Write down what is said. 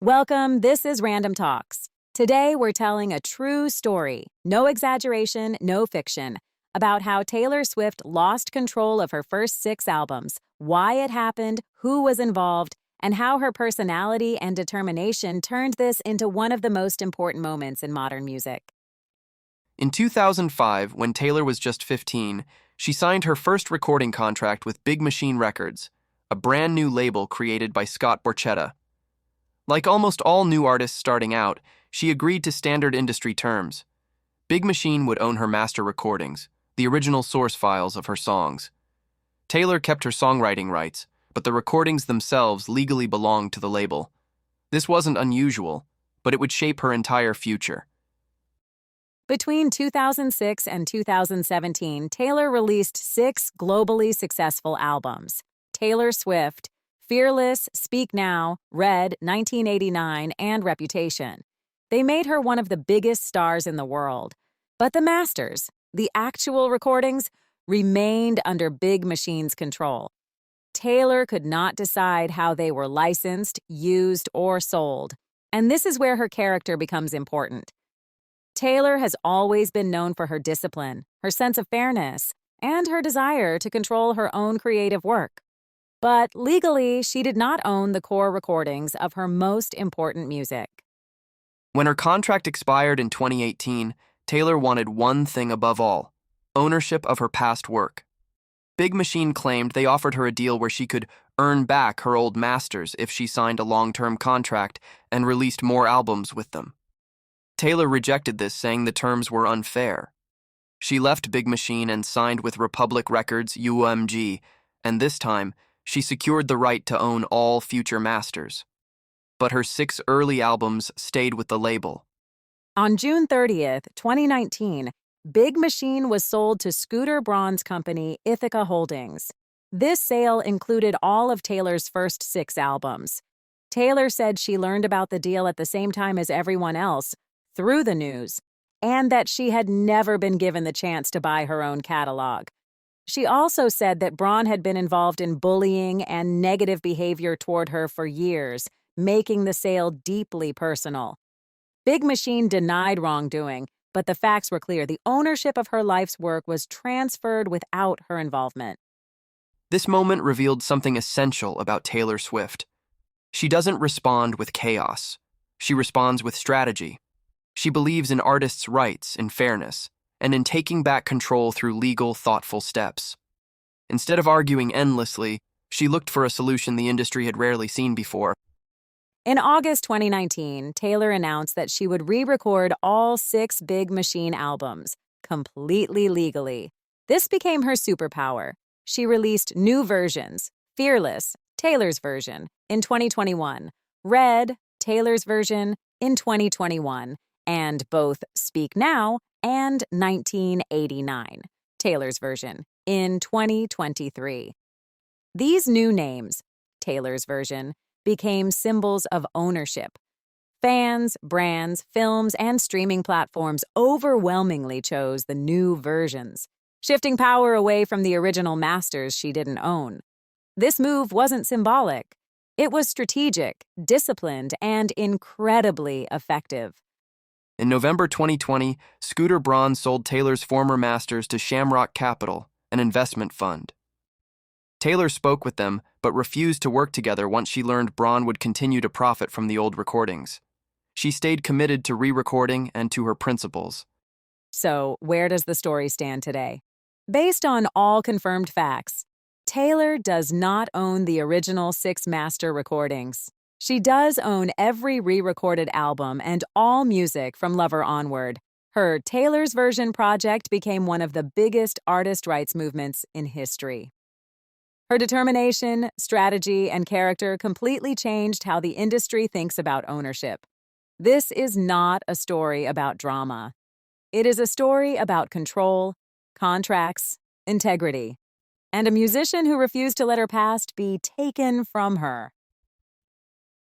Welcome, this is Random Talks. Today we're telling a true story, no exaggeration, no fiction, about how Taylor Swift lost control of her first 6 albums, why it happened, who was involved, and how her personality and determination turned this into one of the most important moments in modern music. In 2005, when Taylor was just 15, she signed her first recording contract with Big Machine Records, a brand new label created by Scott Borchetta. Like almost all new artists starting out, she agreed to standard industry terms. Big Machine would own her master recordings, the original source files of her songs. Taylor kept her songwriting rights, but the recordings themselves legally belonged to the label. This wasn't unusual, but it would shape her entire future. Between 2006 and 2017, Taylor released 6 globally successful albums: Taylor Swift, Fearless, Speak Now, Red, 1989, and Reputation. They made her one of the biggest stars in the world. But the masters, the actual recordings, remained under Big Machine's control. Taylor could not decide how they were licensed, used, or sold. And this is where her character becomes important. Taylor has always been known for her discipline, her sense of fairness, and her desire to control her own creative work. But legally, she did not own the core recordings of her most important music. When her contract expired in 2018, Taylor wanted one thing above all: ownership of her past work. Big Machine claimed they offered her a deal where she could earn back her old masters if she signed a long-term contract and released more albums with them. Taylor rejected this, saying the terms were unfair. She left Big Machine and signed with Republic Records, UMG, and this time, she secured the right to own all future masters. But her 6 early albums stayed with the label. On June 30th, 2019, Big Machine was sold to Scooter Braun's company, Ithaca Holdings. This sale included all of Taylor's first 6 albums. Taylor said she learned about the deal at the same time as everyone else, through the news, and that she had never been given the chance to buy her own catalog. She also said that Braun had been involved in bullying and negative behavior toward her for years, making the sale deeply personal. Big Machine denied wrongdoing, but the facts were clear. The ownership of her life's work was transferred without her involvement. This moment revealed something essential about Taylor Swift. She doesn't respond with chaos. She responds with strategy. She believes in artists' rights and fairness, and in taking back control through legal, thoughtful steps. Instead of arguing endlessly, she looked for a solution the industry had rarely seen before. In August 2019, Taylor announced that she would re-record all 6 Big Machine albums, completely legally. This became her superpower. She released new versions: Fearless, Taylor's version, in 2021, Red, Taylor's version, in 2021, and both Speak Now and 1989, Taylor's version, in 2023. These new names, Taylor's version, became symbols of ownership. Fans, brands, films, and streaming platforms overwhelmingly chose the new versions, shifting power away from the original masters she didn't own. This move wasn't symbolic. It was strategic, disciplined, and incredibly effective. In November 2020, Scooter Braun sold Taylor's former masters to Shamrock Capital, an investment fund. Taylor spoke with them, but refused to work together once she learned Braun would continue to profit from the old recordings. She stayed committed to re-recording and to her principles. So, where does the story stand today? Based on all confirmed facts, Taylor does not own the original 6 master recordings. She does own every re-recorded album and all music from Lover onward. Her Taylor's Version project became one of the biggest artist rights movements in history. Her determination, strategy, and character completely changed how the industry thinks about ownership. This is not a story about drama. It is a story about control, contracts, integrity, and a musician who refused to let her past be taken from her.